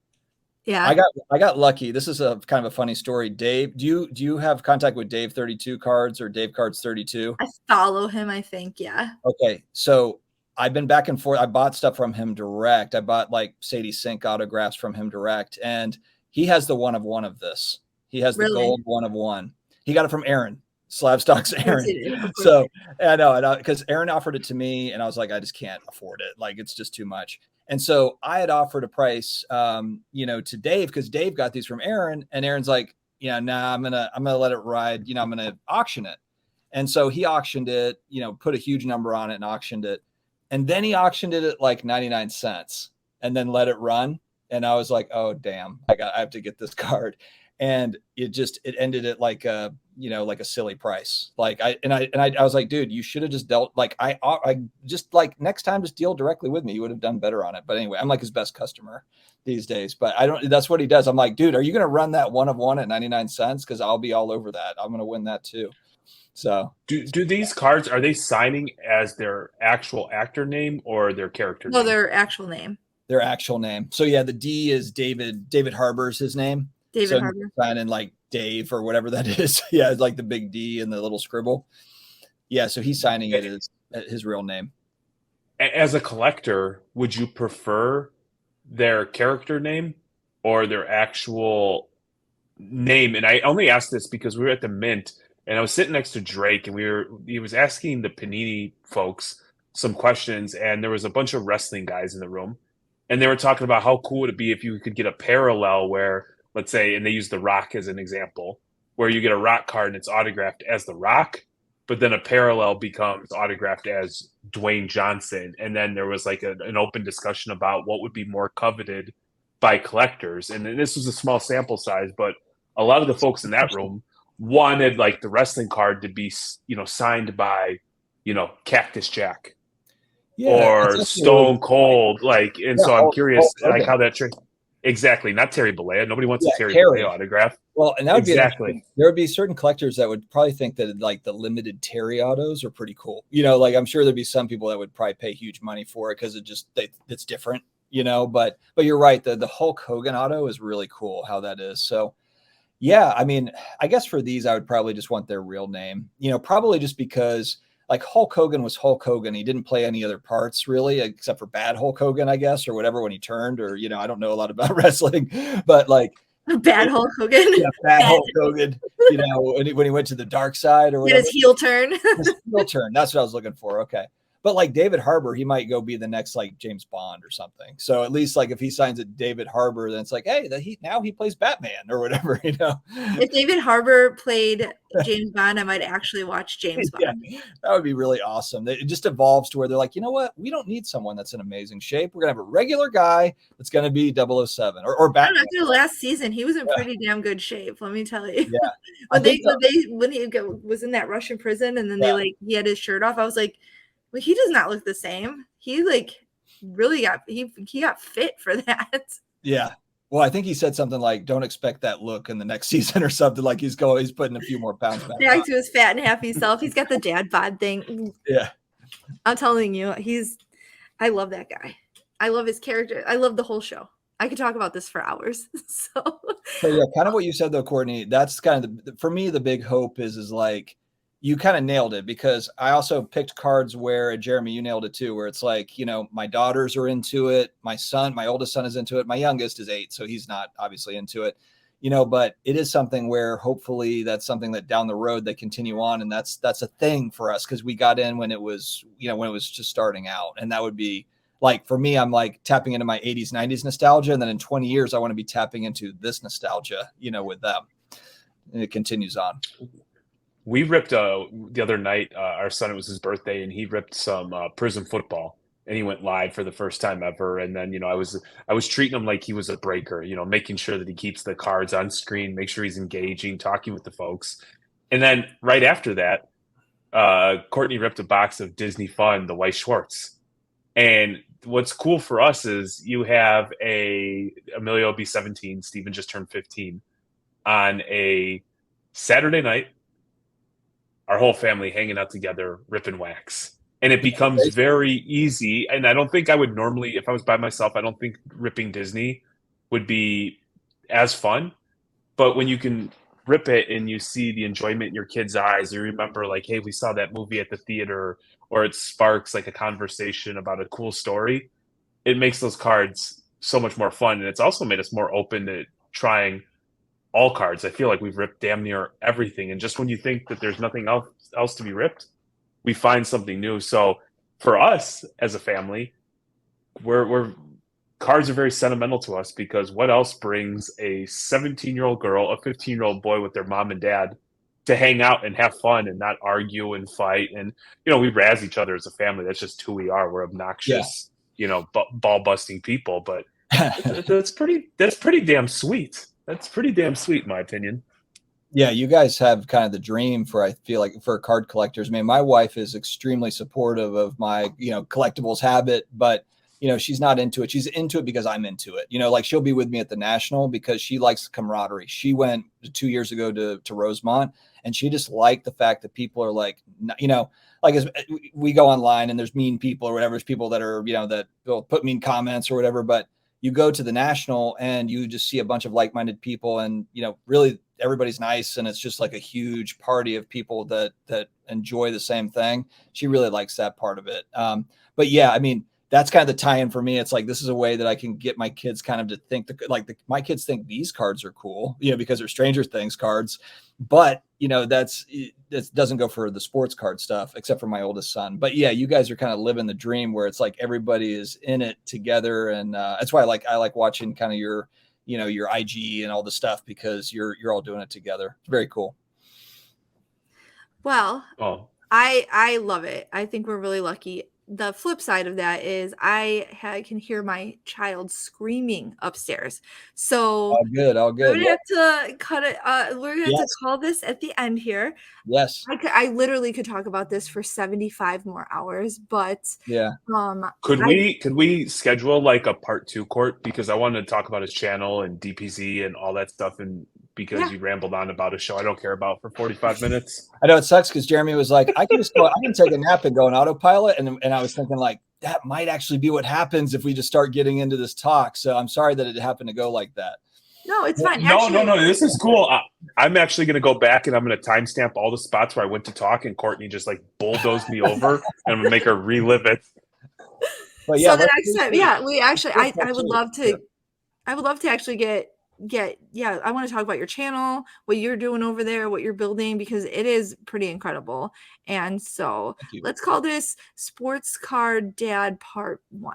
Yeah. I got lucky. This is a kind of a funny story. Dave, do you have contact with Dave 32 Cards or Dave Cards 32? I follow him, I think. Yeah. Okay. So I've been back and forth. I bought stuff from him direct. I bought like Sadie Sink autographs from him direct. And he has the one of this. He has the gold 1 of 1. He got it from Aaron. Slabstock's Aaron. So I know, because Aaron offered it to me and I was like, I just can't afford it. Like, it's just too much. And so I had offered a price, to Dave, because Dave got these from Aaron, and Aaron's like, yeah, nah, I'm gonna let it ride. I'm gonna auction it. And so he auctioned it, put a huge number on it and auctioned it. And then he auctioned it at like 99 cents and then let it run. And I was like, oh damn, I have to get this card. And it ended at like like a silly price. Like I was like, dude, you should have just dealt like I just like next time just deal directly with me. You would have done better on it. But anyway, I'm like his best customer these days. But that's what he does. I'm like, dude, are you gonna run that 1 of 1 at 99 cents? Because I'll be all over that. I'm gonna win that too. So do these cards, are they signing as their actual actor name or their character No, name? their actual name. Their actual name. So yeah, the D is David. David Harbour's his name. David Harbour. Signing like Dave or whatever that is. Yeah, it's like the big D and the little scribble. Yeah, so he's signing it as his real name. As a collector, would you prefer their character name or their actual name? And I only asked this because we were at the Mint and I was sitting next to Drake and he was asking the Panini folks some questions, and there was a bunch of wrestling guys in the room, and they were talking about how cool would it be if you could get a parallel where, let's say, and they use The Rock as an example, where you get a Rock card and it's autographed as The Rock, but then a parallel becomes autographed as Dwayne Johnson. And then there was like an open discussion about what would be more coveted by collectors. And this was a small sample size, but a lot of the folks in that room wanted like the wrestling card to be, signed by, Cactus Jack or Stone Cold. Like, and so I'm curious, like how that exactly, not Terry Bollea. Nobody wants a Terry Bollea autograph. Well, and that would exactly. There would be certain collectors that would probably think that like the limited Terry autos are pretty cool. Like I'm sure there'd be some people that would probably pay huge money for it because it's different. But you're right. The Hulk Hogan auto is really cool how that is. So yeah, I mean, I guess for these I would probably just want their real name. Probably just because like Hulk Hogan was Hulk Hogan. He didn't play any other parts really, except for bad Hulk Hogan, I guess, or whatever when he turned, or I don't know a lot about wrestling, but like bad Hulk Hogan. Yeah, bad Hulk Hogan. When he went to the dark side or whatever. His heel turn. His heel turn. That's what I was looking for. Okay. But like David Harbour, he might go be the next like James Bond or something. So at least like if he signs it David Harbour, then it's like, hey, now he plays Batman or whatever, If David Harbour played James Bond, I might actually watch James Bond. Yeah, that would be really awesome. It just evolves to where they're like, you know what? We don't need someone that's in amazing shape. We're gonna have a regular guy that's gonna be 007 or Batman. After the last season, he was in pretty damn good shape. Let me tell you. Yeah. when he was in that Russian prison and then he had his shirt off, I was like, well, he does not look the same. He like really he got fit for that. Yeah. Well, I think he said something like, don't expect that look in the next season or something. Like he's putting a few more pounds back to his fat and happy self. He's got the dad bod thing. Yeah. I'm telling you, I love that guy. I love his character. I love the whole show. I could talk about this for hours. So yeah, kind of what you said though, Courtney, that's kind of for me, the big hope is like, you kind of nailed it, because I also picked cards where, Jeremy, you nailed it too, where it's like, my daughters are into it. My oldest son is into it. My youngest is 8. So he's not obviously into it, but it is something where hopefully that's something that down the road they continue on. And that's a thing for us. Cause we got in when it was, when it was just starting out. And that would be like, for me, I'm like tapping into my 80s, 90s nostalgia. And then in 20 years, I want to be tapping into this nostalgia, with them. And it continues on. We ripped the other night, our son, it was his birthday, and he ripped some Prison Football, and he went live for the first time ever. And then, I was treating him like he was a breaker, making sure that he keeps the cards on screen, make sure he's engaging, talking with the folks. And then right after that, Courtney ripped a box of Disney Fun, the Weiss Schwartz. And what's cool for us is you have Emilio will be 17, Steven just turned 15, on a Saturday night, our whole family hanging out together, ripping wax. And it becomes very easy. And I don't think I would normally, if I was by myself, I don't think ripping Disney would be as fun. But when you can rip it and you see the enjoyment in your kids' eyes, you remember like, hey, we saw that movie at the theater, or it sparks like a conversation about a cool story. It makes those cards so much more fun. And it's also made us more open to trying all cards. I feel like we've ripped damn near everything. And just when you think that there's nothing else to be ripped, we find something new. So for us as a family, we're cards are very sentimental to us because what else brings a 17-year-old girl, a 15-year-old boy with their mom and dad to hang out and have fun and not argue and fight? And, we razz each other as a family. That's just who we are. We're obnoxious, ball busting people, but that's pretty damn sweet. That's pretty damn sweet, in my opinion. Yeah, you guys have kind of the dream I feel like for card collectors. I mean, my wife is extremely supportive of my, collectibles habit, but she's not into it. She's into it because I'm into it. Like she'll be with me at the National because she likes the camaraderie. She went 2 years ago to Rosemont, and she just liked the fact that people are like, like as we go online and there's mean people or whatever. There's people that are, that will put mean comments or whatever, but you go to the National and you just see a bunch of like-minded people, and, really everybody's nice. And it's just like a huge party of people that enjoy the same thing. She really likes that part of it. But yeah, I mean, that's kind of the tie-in for me. It's like, this is a way that I can get my kids kind of to think my kids think these cards are cool, because they're Stranger Things cards, but that doesn't go for the sports card stuff, except for my oldest son. But yeah, you guys are kind of living the dream where it's like everybody is in it together. And that's why I like watching kind of your IG and all the stuff, because you're all doing it together. It's very cool. Well, I love it. I think we're really lucky. The flip side of that is I can hear my child screaming upstairs. So all good. We're gonna have to cut it. We're gonna have to call this at the end here. Yes. I literally could talk about this for 75 more hours, but yeah. Could we schedule like a part 2, Court? Because I wanted to talk about his channel and DPZ and all that stuff, and because you rambled on about a show I don't care about for 45 minutes. I know it sucks because Jeremy was like, I can take a nap and go on autopilot, and I was thinking like that might actually be what happens if we just start getting into this talk. So I'm sorry that it happened to go like that. No, it's fine. No. This is cool. I'm actually going to go back and I'm going to timestamp all the spots where I went to talk and Courtney just like bulldozed me over, and I'm going to make her relive it. But yeah, so the next time, we actually, I would love to actually get. I want to talk about your channel, what you're doing over there, what you're building, because it is pretty incredible. And so let's call this Sports Card Dad Part 1.